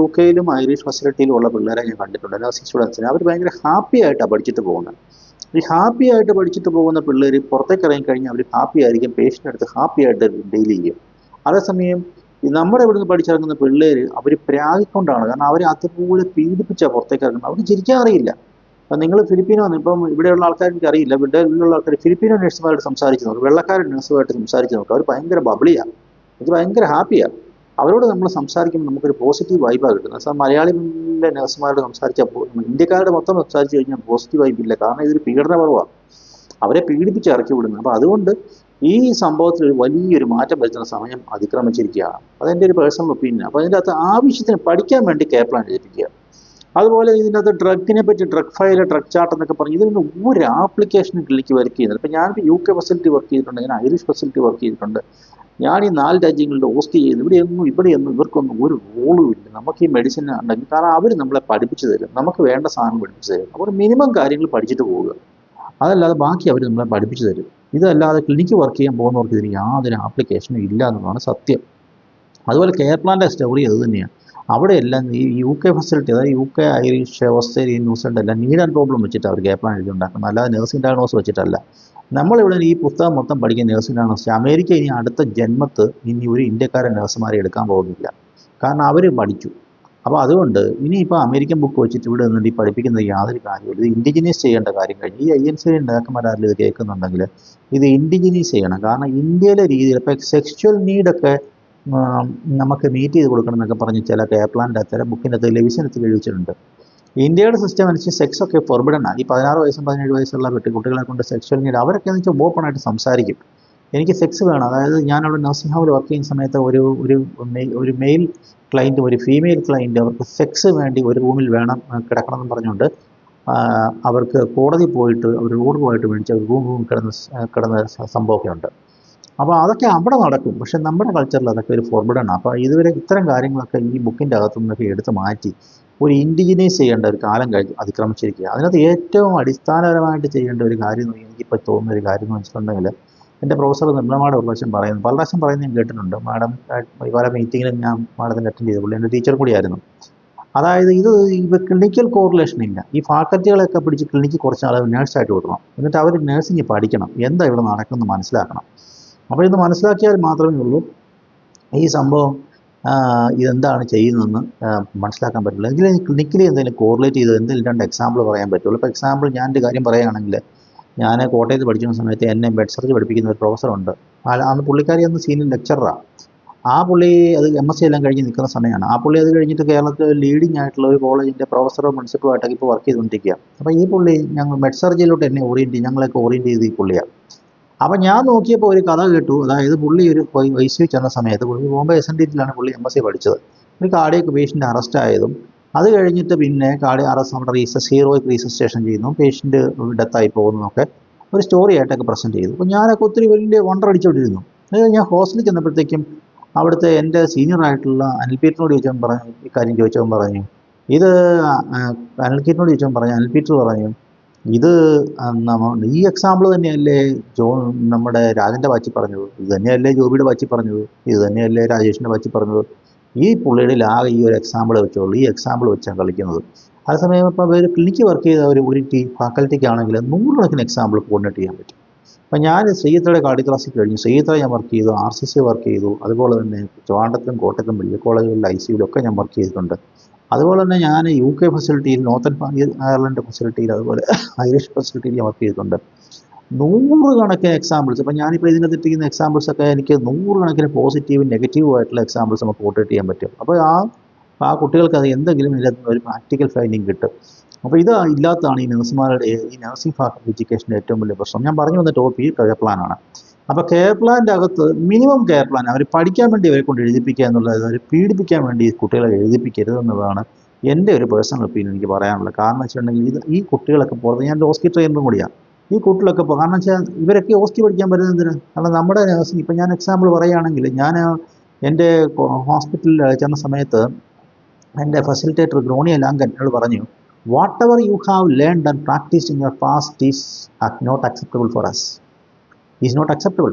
UK ഐറിഷ് ഫെസിലിറ്റിയിലും ഉള്ള പിള്ളേരെ ഞാൻ കണ്ടിട്ടുണ്ട്, നഴ്സിംഗ് സ്റ്റുഡൻസിന്. അവർ ഭയങ്കര ഹാപ്പി ആയിട്ടാണ് പഠിച്ചിട്ട് പോകുന്നത്. ഈ ഹാപ്പി ആയിട്ട് പഠിച്ചിട്ട് പോകുന്ന പിള്ളേർ പുറത്തേക്ക് ഇറങ്ങിക്കഴിഞ്ഞാൽ അവർ ഹാപ്പി ആയിരിക്കും, പേഷ്യൻ്റ് അടുത്ത് ഹാപ്പി ആയിട്ട് ഡീൽ ചെയ്യും. അതേസമയം നമ്മുടെ ഇവിടുന്ന് പഠിച്ചിറങ്ങുന്ന പിള്ളേർ അവർ പ്രാഗിക്കൊണ്ടാണ്, കാരണം അവർ അതുപോലെ പീഡിപ്പിച്ചാൽ പുറത്തേക്ക് ഇറങ്ങുന്നത്. അവർക്ക് ചിരിക്കാൻ അറിയില്ല. അപ്പം നിങ്ങൾ ഫിലിപ്പീനോ, ഇപ്പം ഇവിടെയുള്ള ആൾക്കാർ എനിക്കറിയില്ല, ഇവിടെയുള്ള ആൾക്കാർ ഫിലിപ്പീനോ നഴ്സുമായിട്ട് സംസാരിച്ച് നോക്കും, വെള്ളക്കാരൻ നഴ്സുമായിട്ട് സംസാരിച്ച് നോക്കും, അവർ ഭയങ്കര ബബിളിയാണ്, എനിക്ക് ഭയങ്കര ഹാപ്പിയാണ്. അവരോട് നമ്മൾ സംസാരിക്കുമ്പോൾ നമുക്കൊരു പോസിറ്റീവ് വൈബാണ് കിട്ടുന്നത്. അപ്പോൾ മലയാളിയിലെ നഴ്സുമാരോട് സംസാരിച്ചാൽ, ഇന്ത്യക്കാരുടെ മൊത്തം സംസാരിച്ച് കഴിഞ്ഞാൽ പോസിറ്റീവ് വൈബില്ല. കാരണം ഇതൊരു പീഡനപർവമാണ്, അവരെ പീഡിപ്പിച്ച് ഇറക്കി വിടുന്നത്. അപ്പോൾ അതുകൊണ്ട് ഈ സംഭവത്തിൽ വലിയൊരു മാറ്റം വരുത്തുന്ന സമയം അതിക്രമിച്ചിരിക്കുകയാണ്. അതെൻ്റെ ഒരു പേഴ്സണൽ ഒപ്പീനിയൻ. അപ്പോൾ അതിൻ്റെ അകത്ത് ആവശ്യത്തിന് പഠിക്കാൻ വേണ്ടി കെയർ പ്ലാൻ എഴുതിപ്പിക്കുക. അതുപോലെ ഇതിനകത്ത് ഡ്രഗിനെ പറ്റി ഡ്രഗ് ഫയൽ, ഡ്രഗ് ചാർട്ട് എന്നൊക്കെ പറഞ്ഞ് ഇതിനൊന്നും ഒരു ആപ്ലിക്കേഷനും ക്ലിനിക്ക് വർക്ക് ചെയ്യുന്നത്. ഇപ്പം ഞാനിപ്പോൾ UK ഫെസിലിറ്റി വർക്ക് ചെയ്തിട്ടുണ്ട്, ഞാൻ ഐറിഷ് ഫെസിലിറ്റി വർക്ക് ചെയ്തിട്ടുണ്ട്, ഞാൻ ഈ 4 രാജ്യങ്ങളുടെ ഹോസ്റ്റ് ചെയ്തു. ഇവിടെയൊന്നും ഇവർക്കൊന്നും ഒരു റോളും ഇല്ല. നമുക്ക് ഈ മെഡിസിൻ ഉണ്ടെങ്കിൽ, കാരണം അവർ നമ്മളെ പഠിപ്പിച്ചു തരും, നമുക്ക് വേണ്ട സാധനം പഠിപ്പിച്ചു തരും. അപ്പോൾ മിനിമം കാര്യങ്ങൾ പഠിച്ചിട്ട് പോവുക, അതല്ലാതെ ബാക്കി അവർ നമ്മളെ പഠിപ്പിച്ചു തരും. ഇതല്ലാതെ ക്ലിനിക്ക് വർക്ക് ചെയ്യാൻ പോകുന്നവർക്ക് ഇതിന് യാതൊരു ആപ്ലിക്കേഷനും ഇല്ല എന്നുള്ളതാണ് സത്യം. അതുപോലെ കെയർ പ്ലാൻ്റെ സ്റ്റോറി അത് തന്നെയാണ്. അവിടെയെല്ലാം ഈ UK ഫെസിലിറ്റി, അതായത് UK, ഐറിഷ്, ഓസ്ട്രേലിയൻ, ന്യൂസിലൻഡ് എല്ലാം നീഡ് ആൻഡ് പ്രോബ്ലം വെച്ചിട്ട് അവർ കെയർ പ്ലാൻ എഴുതി ഉണ്ടാക്കുന്നത്, അല്ലാതെ നഴ്സിംഗ് ഡയഗ്നോസ് വെച്ചിട്ടല്ല. നമ്മളിവിടെ ഈ പുസ്തകം മൊത്തം പഠിക്കുന്ന നഴ്സിംഗ് ഡയഗ്നോസ്. അമേരിക്ക ഇനി അടുത്ത ജന്മത്ത് ഇനി ഒരു ഇന്ത്യക്കാരൻ നഴ്സുമാരെ എടുക്കാൻ പോകുന്നില്ല, കാരണം അവർ പഠിച്ചു, അപ്പോൾ അതുകൊണ്ട് ഇനിയിപ്പോൾ അമേരിക്കൻ ബുക്ക് വെച്ചിട്ട് ഇവിടെ നിന്നിട്ട് ഈ പഠിപ്പിക്കുന്നത് യാതൊരു കാര്യമില്ല. ഇത് ഇൻഡിജിനൈസ് ചെയ്യേണ്ട കാര്യം കഴിഞ്ഞു. ഈ INC നേതാക്കന്മാരാരും ഇത് കേൾക്കുന്നുണ്ടെങ്കിൽ ഇത് ഇൻഡിജിനൈസ് ചെയ്യണം. കാരണം ഇന്ത്യയിലെ രീതിയിൽ ഇപ്പോൾ സെക്ഷുവൽ നീഡൊക്കെ നമുക്ക് മീറ്റ് ചെയ്ത് കൊടുക്കണം എന്നൊക്കെ പറഞ്ഞ് ചില കേപ്ലാൻ്റെ ചില ബുക്കിൻ്റെ അകത്ത് ലെവിസിനകത്ത് എഴുതിച്ചിട്ടുണ്ട്. ഇന്ത്യയുടെ സിസ്റ്റം അനുസരിച്ച് സെക്സ് ഒക്കെ ഫോർബിഡനാണ്. ഈ 16 വയസ്സും 17 വയസ്സുള്ള കുട്ടികളെ കൊണ്ട് സെക്ഷുവൽ നീഡ് അവരൊക്കെ എന്ന് വെച്ചാൽ ഓപ്പണായിട്ട് സംസാരിക്കും. എനിക്ക് സെക്സ് വേണം. അതായത് ഞാനവിടെ നഴ്സിംഗ് ഹോമിൽ വർക്ക് ചെയ്യുന്ന സമയത്ത് ഒരു മെയിൽ ക്ലയൻറ്റും ഒരു ഫീമെയിൽ ക്ലയൻറ്റും അവർക്ക് സെക്സ് വേണ്ടി ഒരു റൂമിൽ വേണം കിടക്കണം എന്ന് പറഞ്ഞുകൊണ്ട് അവർക്ക് കോടതി പോയിട്ട് അവർ റോഡ് പോയിട്ട് മേടിച്ച് റൂം കിടന്ന സംഭവമൊക്കെ ഉണ്ട്. അപ്പോൾ അതൊക്കെ അവിടെ നടക്കും. പക്ഷെ നമ്മുടെ കൾച്ചറിൽ അതൊക്കെ ഒരു ഫോർബിഡാണ്. അപ്പോൾ ഇതുവരെ ഇത്തരം കാര്യങ്ങളൊക്കെ ഈ ബുക്കിൻ്റെ അകത്തു നിന്നൊക്കെ എടുത്ത് മാറ്റി ഒരു ഇൻഡിജിനൈസ് ചെയ്യേണ്ട ഒരു കാലം അതിക്രമിച്ചിരിക്കുക. അതിനകത്ത് ഏറ്റവും അടിസ്ഥാനപരമായിട്ട് ചെയ്യേണ്ട ഒരു കാര്യം എനിക്കിപ്പോൾ തോന്നുന്ന ഒരു കാര്യം എന്ന് വെച്ചിട്ടുണ്ടെങ്കിൽ, എൻ്റെ പ്രൊഫസർ നിർമ്മലമാട് ഒരു പ്രാവശ്യം പറയുന്നു, പല പ്രാവശ്യം പറയുന്നത് ഞാൻ കേട്ടിട്ടുണ്ട്. മാഡം പല മീറ്റിങ്ങിലും ഞാൻ മാഡത്തിൻ്റെ അറ്റൻഡ് ചെയ്തു. പുള്ളി എൻ്റെ ടീച്ചർ കൂടിയായിരുന്നു. അതായത് ഇത് ക്ലിനിക്കൽ കോറിലേഷൻ ഇല്ല. ഈ ഫാക്കൽറ്റികളൊക്കെ പിടിച്ച് ക്ലിനിക്ക് കുറച്ച് ആൾ നേഴ്സായിട്ട് കൊടുക്കണം. എന്നിട്ട് അവർ നേഴ്സിംഗ് പഠിക്കണം, എന്താ ഇവിടെ നടക്കുന്നത് മനസ്സിലാക്കണം. അപ്പോൾ ഇത് മനസ്സിലാക്കിയാൽ മാത്രമേ ഉള്ളൂ ഈ സംഭവം ഇതെന്താണ് ചെയ്യുന്നതെന്ന് മനസ്സിലാക്കാൻ പറ്റുള്ളൂ. എങ്കിലും ക്ലിനിക്കലി എന്തെങ്കിലും കോറിലേറ്റ് ചെയ്ത് എന്തെങ്കിലും 2 എക്സാമ്പിൾ പറയാൻ പറ്റുള്ളൂ. ഇപ്പോൾ എക്സാമ്പിൾ ഞാൻ എൻ്റെ കാര്യം പറയുകയാണെങ്കിൽ, ഞാൻ കോട്ടയത്ത് പഠിച്ചിരുന്ന സമയത്ത് എന്നെ ബെഡ് സർജറി പഠിപ്പിക്കുന്ന ഒരു പ്രൊഫസറുണ്ട്. അന്ന് പുള്ളിക്കാരി അന്ന് സീനിയർ ലെക്ചറാണ്. ആ പുള്ളി അത് MSc എല്ലാം കഴിഞ്ഞ് നിൽക്കുന്ന സമയമാണ്. ആ പുള്ളി അത് കഴിഞ്ഞിട്ട് കേരളത്തിൽ ലീഡിങ് ആയിട്ടുള്ള ഒരു കോളേജിൻ്റെ പ്രൊഫസറോ പ്രിൻസിപ്പളായിട്ടൊക്കെ ഇപ്പോൾ വർക്ക് ചെയ്തുകൊണ്ടിരിക്കുക. അപ്പോൾ ഈ പുള്ളി ഞങ്ങൾ ബെഡ് സർജറിയിലോട്ട് എന്നെ ഞങ്ങളൊക്കെ ഓറിയൻറ്റ് ചെയ്ത് ഈ പുള്ളിയാണ്. അപ്പം ഞാൻ നോക്കിയപ്പോൾ ഒരു കഥ കേട്ടു. അതായത് പുള്ളി ഒരു ICU ചെന്ന സമയത്ത് പുള്ളി ബോംബെ SNDTയിലാണ് പുള്ളി MSc പഠിച്ചത്. ഒരു കാർഡിയക് പേഷ്യൻ്റ് അറസ്റ്റ് ആയതും അത് കഴിഞ്ഞിട്ട് പിന്നെ നമ്മുടെ ഹീറോയിക് റീസസിറ്റേഷൻ ചെയ്യുന്നു, പേഷ്യൻ്റ് ഡെത്തായി പോകുന്നതൊക്കെ ഒരു സ്റ്റോറി ആയിട്ടൊക്കെ പ്രസൻറ്റ് ചെയ്തു. അപ്പോൾ ഞാനൊക്കെ ഒത്തിരി വലിയ വണ്ടർ അടിച്ചുകൊണ്ടിരുന്നു. ഞാൻ ഹോസ്റ്റലിൽ ചെന്നപ്പോഴത്തേക്കും അവിടുത്തെ എൻ്റെ സീനിയർ ആയിട്ടുള്ള അനിൽ പീറ്ററിനോട് ചോദിച്ചവൻ പറഞ്ഞു, ഈ കാര്യം ചോദിച്ചവൻ പറഞ്ഞു, ഇത് അനിൽ പീറ്റർ പറഞ്ഞു ഇത് ഈ എക്സാമ്പിൾ തന്നെയല്ലേ നമ്മുടെ രാജൻ്റെ വാച്ചി പറഞ്ഞത്, ഇത് തന്നെയല്ലേ ജോബിയുടെ വാച്ചി പറഞ്ഞത്, ഇത് തന്നെയല്ലേ രാജേഷിൻ്റെ വാച്ചി പറഞ്ഞത്. ഈ പുള്ളിയുടെ ആകെ ഈ ഒരു എക്സാമ്പിൾ വെച്ചോളൂ, ഈ എക്സാമ്പിൾ വെച്ചാണ് കളിക്കുന്നത്. അതേസമയം ഇപ്പോൾ ഒരു ക്ലിനിക്ക് വർക്ക് ചെയ്ത ഒരു ഫാക്കൽറ്റിക്കാണെങ്കിൽ 100 കണക്കിന് എക്സാമ്പിൾ കോർഡിനേറ്റ് ചെയ്യാൻ പറ്റും. അപ്പം ഞാൻ ശ്രീയത്തയുടെ കാർഡിയോളജി കഴിഞ്ഞു. ശ്രീയത്തയുടെ ഞാൻ വർക്ക് ചെയ്തു, RCC വർക്ക് ചെയ്തു. അതുപോലെ തന്നെ ട്രിവാൻഡ്രത്തിലും കോട്ടയത്തും മെഡിക്കൽ കോളേജുകളിൽ ICUയിലൊക്കെ ഞാൻ വർക്ക് ചെയ്തിട്ടുണ്ട്. അതുപോലെ തന്നെ ഞാൻ UK ഫെസിലിറ്റിയിൽ, നോർത്തേൺ അയർലൻഡ് ഫെസിലിറ്റിയിൽ, അതുപോലെ ഐറിഷ് ഫെസിലിറ്റിയിൽ ഞാൻ വർക്ക് ചെയ്തിട്ടുണ്ട്. 100 കണക്കിന് എക്സാമ്പിൾസ്. ഇപ്പം ഞാനിപ്പോൾ ഇതിനകത്ത് ഇട്ടിരിക്കുന്ന എക്സാമ്പിൾസൊക്കെ എനിക്ക് 100 കണക്കിന് പോസിറ്റീവും നെഗറ്റീവും ആയിട്ടുള്ള എക്സാമ്പിൾസ് നമുക്ക് കോട്ടേറ്റ് ചെയ്യാൻ പറ്റും. അപ്പോൾ ആ കുട്ടികൾക്ക് അത് എന്തെങ്കിലും ഇതിനകത്ത് ഒരു പ്രാക്ടിക്കൽ ഫൈൻഡിങ് കിട്ടും. അപ്പോൾ ഇത് ഇല്ലാത്തതാണ് ഈ നഴ്സുമാരുടെ ഈ നഴ്സിംഗ് ഫാക്കൽറ്റി എഡ്യൂക്കേഷൻ്റെ ഏറ്റവും വലിയ പ്രശ്നം. ഞാൻ പറഞ്ഞു വന്ന ടോപ്പിക് കെയർ പ്ലാനാണ്. അപ്പോൾ കെയർ പ്ലാൻ്റെ അകത്ത് മിനിമം കെയർ പ്ലാൻ അവർ പഠിക്കാൻ വേണ്ടി അവരെ കൊണ്ട് എഴുതിപ്പിക്കുക എന്നുള്ളത്, അവർ പീഡിപ്പിക്കാൻ വേണ്ടി കുട്ടികളെ എഴുതിപ്പിക്കരുത് എന്നുള്ളതാണ് എൻ്റെ ഒരു പേഴ്സണൽ ഒപ്പീനിയൻ എനിക്ക് പറയാനുള്ളത്. കാരണം വെച്ചിട്ടുണ്ടെങ്കിൽ ഈ കുട്ടികളൊക്കെ പുറത്ത്, ഞാൻ ഓസ്കി ട്രെയിനറും കൂടിയാണ്, ഈ കുട്ടികളൊക്കെ കാരണം വെച്ചാൽ ഇവരൊക്കെ ഓസ്കി പഠിക്കാൻ പറ്റുന്നതിന്. കാരണം നമ്മുടെ നഴ്സിംഗ്, ഇപ്പം ഞാൻ എക്സാമ്പിൾ പറയുകയാണെങ്കിൽ, ഞാൻ എൻ്റെ ഹോസ്പിറ്റലിൽ ചെന്ന സമയത്ത് എൻ്റെ ഫെസിലിറ്റേറ്റർ ഗ്രോണിയ ലാങ്കൻ എന്നോട് പറഞ്ഞു, whatever you have learned and practised in your past is not acceptable for us, is not acceptable.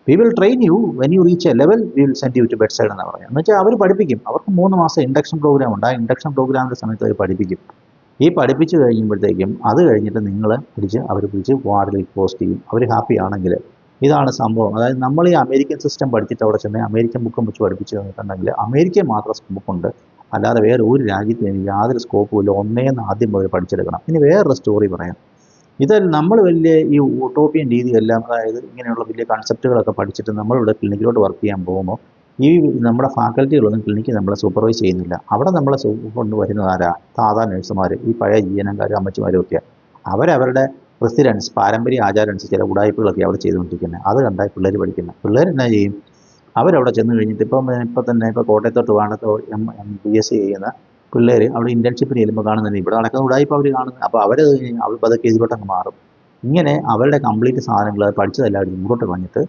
We will train you when you reach a level, we will send you to bedside എന്നാണ് പറയുന്നത്. എന്ന് വെച്ചാൽ അവർ പഠിപ്പിക്കും. അവർക്ക് 3 മാസം induction programme ഉണ്ട്. ആ induction പ്രോഗ്രാമിൻ്റെ സമയത്ത് അവർ പഠിപ്പിക്കും. ഈ പഠിപ്പിച്ച് കഴിയുമ്പോഴത്തേക്കും അത് കഴിഞ്ഞിട്ട് അവർ പിടിച്ച് വാർഡിൽ പോസ്റ്റ് ചെയ്യും. അവർ ഹാപ്പി ആണെങ്കിൽ. ഇതാണ് സംഭവം. അതായത് നമ്മൾ ഈ അമേരിക്കൻ സിസ്റ്റം പഠിച്ചിട്ട് അവിടെ ചെന്ന് അമേരിക്കൻ ബുക്കും വെച്ച് പഠിപ്പിച്ച് കഴിഞ്ഞിട്ടുണ്ടെങ്കിൽ അമേരിക്കൻ മാത്രം സ്കോപ്പുണ്ട്, അല്ലാതെ വേറെ ഒരു രാജ്യത്തിന് യാതൊരു സ്കോപ്പും ഇല്ല. ഒന്നേന്ന് ആദ്യം അവർ പഠിച്ചെടുക്കണം. ഇനി വേറൊരു സ്റ്റോറി പറയാം. ഇതെല്ലാം നമ്മൾ വലിയ ഈ യൂട്ടോപ്പിയൻ രീതിയെല്ലാം, അതായത് ഇങ്ങനെയുള്ള വലിയ കൺസെപ്റ്റുകളൊക്കെ പഠിച്ചിട്ട് നമ്മളിവിടെ ക്ലിനിക്കിലോട്ട് വർക്ക് ചെയ്യാൻ പോകുമ്പോൾ ഈ നമ്മുടെ ഫാക്കൽറ്റികളൊന്നും ക്ലിനിക്ക് നമ്മളെ സൂപ്പർവൈസ് ചെയ്യുന്നില്ല. അവിടെ നമ്മളെ കൊണ്ടുവരുന്നത് ആരാ? സാധാരണ നഴ്സുമാർ, ഈ പഴയ ജീവനക്കാരും അമ്മച്ചിമാരും ഒക്കെ. അവരവരുടെ പ്രസിഡൻസ് പാരമ്പര്യ ആചാരം അനുസരിച്ച് ചില ഉടായ്പകളൊക്കെ അവിടെ ചെയ്തുകൊണ്ടിരിക്കുന്നത്. അത് കണ്ടാൽ പിള്ളേർ പഠിക്കുന്നത്. പിള്ളേർ എന്നാ ചെയ്യും? അവരവിടെ ചെന്ന് കഴിഞ്ഞിട്ട് ഇപ്പോൾ കോട്ടയത്തോട്ട് വേണ്ടത്തോ BSc ചെയ്യുന്ന പിള്ളേർ അവിടെ ഇൻറ്റേൺഷിപ്പിന് ചെല്ലുമ്പോൾ കാണുന്നുണ്ട് ഇവിടെ നടക്കുന്ന ഉടായ്പ അവർ കാണുന്നത്. അപ്പോൾ അവർ പതൊക്കെ ഇതിലോട്ടങ്ങ് മാറും. ഇങ്ങനെ അവരുടെ കംപ്ലീറ്റ് സാധനങ്ങൾ പഠിച്ചതെല്ലാം മുമ്പോട്ട് കളഞ്ഞിട്ട്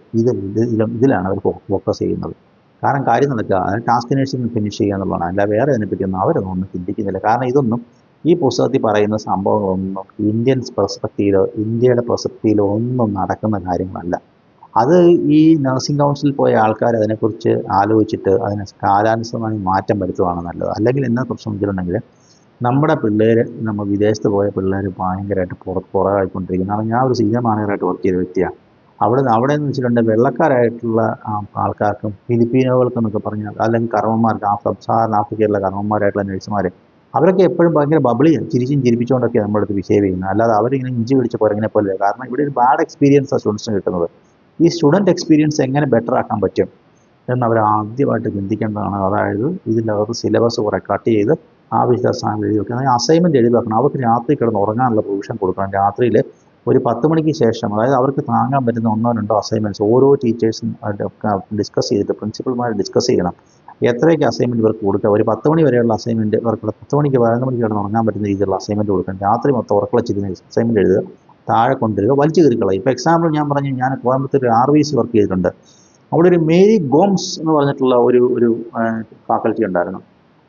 ഇതിലാണ് അവർ ഫോക്കസ് ചെയ്യുന്നത്. കാരണം കാര്യം നടക്കുക, ടാസ്ക് നഴ്സിംഗ് ഫിനിഷ് ചെയ്യുക എന്നുള്ളതാണ്. അല്ല വേറെ അതിനെപ്പറ്റിയൊന്നും അവരൊന്നും ചിന്തിക്കുന്നില്ല. കാരണം ഇതൊന്നും ഈ പുസ്തകത്തിൽ പറയുന്ന സംഭവങ്ങളൊന്നും ഇന്ത്യയുടെ പെർസ്പെക്റ്റീവിലോ ഒന്നും നടക്കുന്ന കാര്യങ്ങളല്ല. അത് ഈ നഴ്സിംഗ് കൗൺസിലിൽ പോയ ആൾക്കാർ അതിനെക്കുറിച്ച് ആലോചിച്ചിട്ട് അതിനെ കാലാനുസൃതമായി മാറ്റം വരുത്തുകയാണ് നല്ലത്. അല്ലെങ്കിൽ എന്നാ പ്രശ്നം വെച്ചിട്ടുണ്ടെങ്കിൽ നമ്മുടെ പിള്ളേർ, വിദേശത്ത് പോയ പിള്ളേർ ഭയങ്കരമായിട്ട് പുറകായിക്കൊണ്ടിരിക്കുന്നു. കാരണം ഞാൻ ഒരു സീനിയർ മാനേജറായിട്ട് വർക്ക് ചെയ്ത വ്യക്തിയാണ്. അവിടെ എന്ന് വെച്ചിട്ടുണ്ടെങ്കിൽ വെള്ളക്കാരായിട്ടുള്ള ആൾക്കാർക്കും ഫിലിപ്പീനോകൾക്കെന്നൊക്കെ പറഞ്ഞാൽ അല്ലെങ്കിൽ കർമ്മന്മാർക്ക് സാധാരണ ആഫ്രിക്കയിലുള്ള കർമ്മന്മാരായിട്ടുള്ള നഴ്സുമാർ അവരൊക്കെ എപ്പോഴും ഭയങ്കര ബബിളിയാണ്, ചിരിച്ചുകൊണ്ടൊക്കെ നമ്മുടെ അടുത്ത് ബിഹേവ് ചെയ്യുന്നത്. അല്ലാതെ അവരിങ്ങനെ ഇഞ്ചി പിടിച്ച് കുരങ്ങിനെ പോലെ. കാരണം ഇവിടെ ഒരു ബാഡ് എക്സ്പീരിയൻസ് ആ സ്റ്റുഡൻസിന് കിട്ടുന്നത്. ഈ സ്റ്റുഡൻറ്റ് എക്സ്പീരിയൻസ് എങ്ങനെ ബെറ്റർ ആക്കാൻ പറ്റും എന്ന് അവർ ആദ്യമായിട്ട് ചിന്തിക്കേണ്ടതാണ്. അതായത് ഇതിൻ്റെ അകത്ത് സിലബസ് കുറെ കട്ട് ചെയ്ത് ആവശ്യത്തെ സാധനം എഴുതി വെക്കണം, അസൈൻമെൻറ്റ് എഴുതി വെക്കണം. അവർക്ക് രാത്രി കിടന്ന് ഉറങ്ങാനുള്ള പ്രൊവിഷൻ കൊടുക്കണം. രാത്രിയിൽ ഒരു 10 മണിക്ക് ശേഷം, അതായത് അവർക്ക് താങ്ങാൻ പറ്റുന്ന 1-2 അസൈൻമെൻറ്റ്സ് ഓരോ ടീച്ചേഴ്സും ഡിസ്കസ് ചെയ്തിട്ട് പ്രിൻസിപ്പൽമാർ ഡിസ്കസ് ചെയ്യണം. എത്രയൊക്കെ അസൈൻമെൻറ്റ് ഇവർക്ക് കൊടുക്കുക. ഒരു 10 മണി വരെയുള്ള അസൈൻമെൻറ്റ് ഇവർക്ക് 10 മണിക്ക് 11 മണിക്ക് കിടന്ന് ഉറങ്ങാൻ പറ്റുന്ന രീതിയിലുള്ള അസൈൻമെൻറ്റ് കൊടുക്കണം. രാത്രി മൊത്തം ഉറക്കളച്ചിരുന്ന അസൈൻമെൻറ്റ് എഴുതുക, താഴെ കൊണ്ടുവരിക, വലിച്ചു കീറിക്കളയും. ഇപ്പോൾ എക്സാമ്പിൾ ഞാൻ പറഞ്ഞു, ഞാൻ കോയമ്പത്തൂർ RVC വർക്ക് ചെയ്തിട്ടുണ്ട്. അവിടെ ഒരു മേരി ഗോംസ് എന്ന് പറഞ്ഞിട്ടുള്ള ഒരു ഫാക്കൽറ്റി ഉണ്ടായിരുന്നു.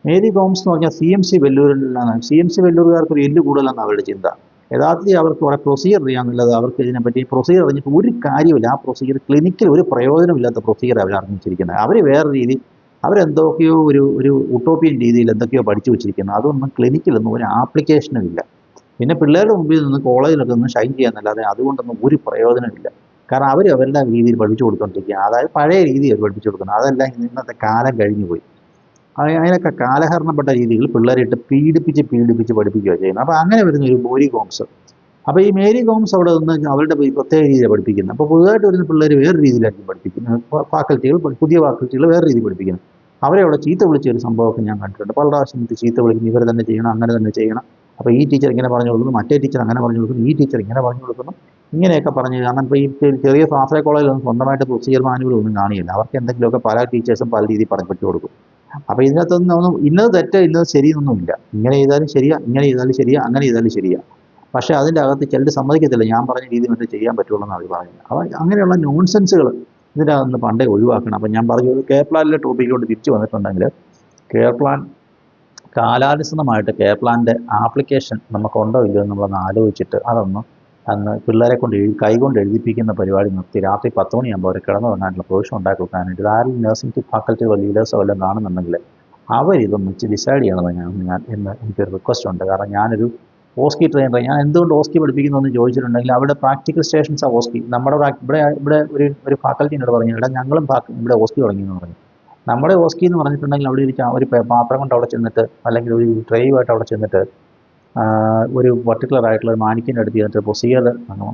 മേരി ഗോംസ് എന്ന് പറഞ്ഞാൽ CMC വെല്ലൂരിലാണ്. CMC വെല്ലൂരുകാർക്ക് ഒരു എല്ല് കൂടുതലെന്ന് അവരുടെ ചിന്ത. യഥാർത്ഥത്തിൽ അവർക്ക് കുറെ പ്രൊസീജിയർ അറിയാമെന്നുള്ളത്, അവർക്ക് ഇതിനെപ്പറ്റി പ്രൊസീജിയർ അറിഞ്ഞിട്ട് ഒരു കാര്യമില്ല. ആ പ്രൊസീജിയർ ക്ലിനിക്കിൽ ഒരു പ്രയോജനമില്ലാത്ത പ്രൊസീജിയർ അവർ അറിഞ്ഞിരിക്കുന്നത്. അവർ വേറെ രീതി, അവരെന്തൊക്കെയോ ഒരു ഉട്ടോപ്പിയൻ രീതിയിൽ എന്തൊക്കെയോ പഠിച്ചു വെച്ചിരിക്കുന്നത്. അതൊന്നും ക്ലിനിക്കിലൊന്നും ഒരു ആപ്ലിക്കേഷനും ഇല്ല. പിന്നെ പിള്ളേരുടെ മുമ്പിൽ നിന്ന് കോളേജിലൊക്കെ ഒന്ന് ഷൈൻ ചെയ്യാന്നല്ലാതെ അതുകൊണ്ടൊന്നും ഒരു പ്രയോജനമില്ല. കാരണം അവരുടെ രീതിയിൽ പഠിപ്പിച്ചു കൊടുത്തുകൊണ്ടിരിക്കുക. അതായത് പഴയ രീതിയിൽ പഠിപ്പിച്ചു കൊടുക്കുന്നത്. അതെല്ലാം ഇന്നത്തെ കാലം കഴിഞ്ഞു പോയി. അതിനൊക്കെ കാലഹരണപ്പെട്ട രീതിയിൽ പിള്ളേരെ ഇട്ട് പീഡിപ്പിച്ച് പഠിപ്പിക്കുകയാണ് ചെയ്യുന്നത്. അപ്പോൾ അങ്ങനെ വരുന്ന ഒരു മേരി ഗോംസ്. അപ്പോൾ ഈ മേരി ഗോംസ് അവിടെ നിന്ന് അവരുടെ പ്രത്യേക രീതിയിലാണ് പഠിപ്പിക്കുന്നത്. അപ്പോൾ പുതുതായിട്ട് വരുന്ന പിള്ളേർ വേറെ രീതിയിലായിരിക്കും പഠിപ്പിക്കുന്നത്. പുതിയ ഫാക്കൽറ്റികൾ വേറെ രീതിയിൽ പഠിപ്പിക്കുന്നത്. അവരെ അവിടെ ചീത്ത വിളിച്ച ഒരു സംഭവമൊക്കെ ഞാൻ കണ്ടിട്ടുണ്ട്. പല പ്രാവശ്യം ചീത്ത വിളിക്കുന്നു, ഇവർ തന്നെ ചെയ്യണം, അങ്ങനെ തന്നെ ചെയ്യണം. അപ്പോൾ ഈ ടീച്ചർ ഇങ്ങനെ പറഞ്ഞു കൊടുക്കുന്നു, മറ്റേ ടീച്ചർ അങ്ങനെ പറഞ്ഞു കൊടുക്കുന്നു, ഈ ടീച്ചർ ഇങ്ങനെ പറഞ്ഞു കൊടുക്കുന്നു, ഇങ്ങനെയൊക്കെ പറഞ്ഞു. കാരണം ഇപ്പോൾ ഈ ചെറിയ ശാസ്ത്ര കോളേജിലൊന്നും സ്വന്തമായിട്ട് പ്രൊസീജിയർ മാനുവലൊന്നും കാണിയില്ല. അവർക്ക് എന്തെങ്കിലുമൊക്കെ പല ടീച്ചേഴ്സും പല രീതിയിൽ പഠിപ്പിച്ചു കൊടുക്കും. അപ്പോൾ ഇതിനകത്തൊന്നും ഇന്നത് തെറ്റ്, ഇന്നത് ശരിയെന്നൊന്നുമില്ല. ഇങ്ങനെ ചെയ്താലും ശരിയാ, ഇങ്ങനെ ചെയ്താലും ശരിയാ, അങ്ങനെ ചെയ്താലും ശരിയാ. പക്ഷേ അതിൻ്റെ അകത്ത് ചിലർ സമ്മതിക്കത്തില്ല, ഞാൻ പറഞ്ഞ രീതി മറ്റേ ചെയ്യാൻ പറ്റുള്ളൂ എന്നാണ് അവർ പറയുന്നത്. അപ്പോൾ അങ്ങനെയുള്ള നോൺസെൻസുകൾ ഇതിൻ്റെ അകത്ത് പണ്ടേ ഒഴിവാക്കണം. അപ്പം ഞാൻ പറഞ്ഞത് കെയർ പ്ലാനിലെ ടോപ്പിക്കിലോട്ട് തിരിച്ചു വന്നിട്ടുണ്ടെങ്കിൽ, കെയർ പ്ലാൻ കാലാനുസൃതമായിട്ട് കെയർ പ്ലാനിൻ്റെ ആപ്ലിക്കേഷൻ നമുക്കുണ്ടോ ഇല്ലയോ നമ്മളൊന്ന് ആലോചിച്ചിട്ട് അന്ന് പിള്ളേരെ കൊണ്ട് കൈകൊണ്ട് എഴുതിപ്പിക്കുന്ന പരിപാടി നിർത്തി രാത്രി 10 മണിയാകുമ്പോൾ അവർ കിടന്നുറങ്ങാനുള്ള പ്രൊവിഷൻ ഉണ്ടാക്കി വെക്കാനായിട്ട് ആരെങ്കിലും നഴ്സിംഗ് ഫാക്കൽറ്റികളോ ലീഡേഴ്സോ എല്ലാം കാണുന്നുണ്ടെങ്കിൽ അവരിതൊന്ന് ഡിസൈഡ് ചെയ്യണമെന്ന് എനിക്കൊരു റിക്വസ്റ്റ് ഉണ്ട്. കാരണം ഞാനൊരു ഓസ്കി ട്രെയിനർ. ഞാൻ എന്തുകൊണ്ട് ഓസ്കി പഠിപ്പിക്കുന്നു എന്ന് ചോദിച്ചിട്ടുണ്ടെങ്കിൽ, അവിടെ പ്രാക്ടിക്കൽ സ്റ്റേഷൻസാണ് ഓസ്കി. നമ്മുടെ ഇവിടെ ഒരു ഫാക്കൽറ്റി എന്നോട് പറഞ്ഞു, ഇവിടെ ഞങ്ങളും ഇവിടെ ഓസ്കി തുടങ്ങിയെന്ന് പറഞ്ഞു. നമ്മുടെ ഓസ്കി എന്ന് പറഞ്ഞിട്ടുണ്ടെങ്കിൽ അവിടെ ഒരു പാത്രം കൊണ്ട് അവിടെ ചെന്നിട്ട്, അല്ലെങ്കിൽ ഒരു ട്രേയുമായിട്ട് അവിടെ ചെന്നിട്ട് ഒരു പർട്ടിക്കുലർ ആയിട്ടുള്ള ഒരു മാനിക്കിൻ്റെ അടുത്ത് ചെന്നിട്ട് പ്രൊസീജിയർ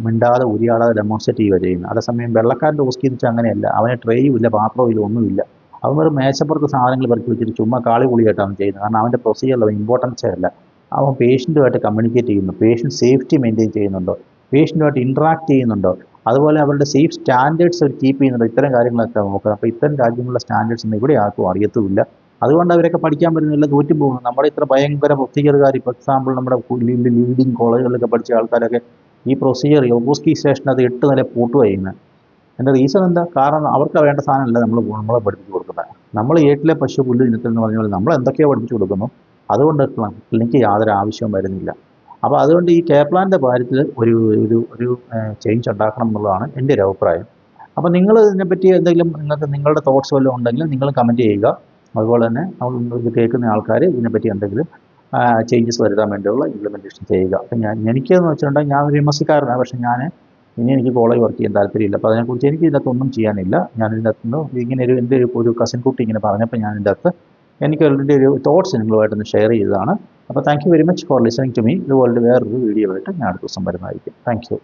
മിണ്ടാതെ ഉരിയാടാതെ ഡെമോൺസ്ട്രേറ്റ് ചെയ്യുക ചെയ്യുന്നത്. അതേസമയം വെള്ളക്കാരൻ്റെ ഓസ്കി എന്ന് വെച്ചാൽ അങ്ങനെയല്ല. അവന് ട്രേയും ഇല്ല, പാത്രവും ഇല്ല, ഒന്നുമില്ല. അവൻ ഒരു മേശപ്പുറത്ത് സാധനങ്ങൾ പെറുക്കി വെച്ചിട്ട് ചുമ്മാ കാളിപൊളിയായിട്ടാണ് ചെയ്യുന്നത്. കാരണം അവൻ്റെ പ്രൊസീജിയറിൽ ഇമ്പോർട്ടൻസേ അല്ല. അവൻ പേഷ്യൻറ്റുമായിട്ട് കമ്മ്യൂണിക്കേറ്റ് ചെയ്യുന്നു, പേഷ്യൻറ്റ് സേഫ്റ്റി മെയിൻറ്റെയിൻ ചെയ്യുന്നുണ്ടോ, പേഷ്യൻറ്റുമായിട്ട് ഇൻട്രാക്ട് ചെയ്യുന്നുണ്ടോ, അതുപോലെ അവരുടെ സേഫ് സ്റ്റാൻഡേർഡ്സ് അവർ കീപ്പ് ചെയ്യുന്നുണ്ടോ, ഇത്തരം കാര്യങ്ങളൊക്കെ നോക്കണം. അപ്പോൾ ഇത്തരം രാജ്യങ്ങളിലെ സ്റ്റാൻഡേർഡ്സ് ഒന്നും ഇവിടെ ആർക്കും അറിയത്തുമില്ല. അതുകൊണ്ട് അവരൊക്കെ പഠിക്കാൻ പറ്റുന്നില്ല, തോറ്റു പോകുന്നു. നമ്മുടെ ഇത്ര ഭയങ്കര പ്രൊസീജിയറുകാർ, ഇപ്പോൾ എക്സാമ്പിൾ നമ്മുടെ ലീഡിങ് കോളേജുകളിലൊക്കെ പഠിച്ച ആൾക്കാരൊക്കെ ഈ പ്രൊസീജിയർ ഓസ്കി സ്റ്റേഷനകത്ത് 8 നില പൂട്ടുക ചെയ്യുന്നത്. എൻ്റെ റീസൺ എന്താ? കാരണം അവർക്ക് വേണ്ട സാധനമല്ല നമ്മളെ പഠിപ്പിച്ചു കൊടുക്കുന്നത്. നമ്മൾ ഏട്ടിലെ പശു പുല്ല് തിന്നത്തെന്ന് പറഞ്ഞ പോലെ നമ്മൾ എന്തൊക്കെയോ പഠിപ്പിച്ചു കൊടുക്കുന്നു. അതുകൊണ്ട് ക്ലിനിക്ക് യാതൊരു ആവശ്യവും വരുന്നില്ല. അപ്പോൾ അതുകൊണ്ട് ഈ കെയർ പ്ലാനിൻ്റെ കാര്യത്തിൽ ഒരു ചേഞ്ച് ഉണ്ടാക്കണം എന്നുള്ളതാണ് എൻ്റെ ഒരു അഭിപ്രായം. അപ്പോൾ നിങ്ങൾ ഇതിനെപ്പറ്റി എന്തെങ്കിലും നിങ്ങളുടെ തോട്ട്സ് വല്ലതും ഉണ്ടെങ്കിൽ നിങ്ങൾ കമൻറ്റ് ചെയ്യുക. അതുപോലെ തന്നെ ഇത് കേൾക്കുന്ന ആൾക്കാർ ഇതിനെപ്പറ്റി എന്തെങ്കിലും ചേഞ്ചസ് വരുത്താൻ വേണ്ടിയുള്ള ഇംപ്ലിമെൻറ്റേഷൻ ചെയ്യുക. അപ്പം എനിക്കെന്ന് വെച്ചിട്ടുണ്ടെങ്കിൽ ഞാൻ ഒരു MSc-കാരനാണ്. പക്ഷേ ഇനി എനിക്ക് കോളേജ് വർക്ക് ചെയ്യാൻ താല്പര്യമില്ല. അപ്പോൾ അതിനെക്കുറിച്ച് എനിക്ക് ഇതിനകത്തൊന്നും ചെയ്യാനില്ല. ഞാൻ ഇതിനകത്തുനിന്ന് ഇങ്ങനെ എൻ്റെ ഒരു കസിൻ കുട്ടി ഇങ്ങനെ പറഞ്ഞപ്പോൾ ഞാൻ ഇതിൻ്റെ അകത്ത് എനിക്ക് ഓൾറെഡി ഒരു തോട്ട്സ് നിങ്ങളുമായിട്ടൊന്ന് ഷെയർ ചെയ്തതാണ്. അപ്പോൾ thank you very much for listening to me. ഇതുപോലൊരു വേറൊരു വീഡിയോ ആയിട്ട് ഞാൻ അടുത്ത ദിവസം വരുന്നതായിരിക്കും. Thank U.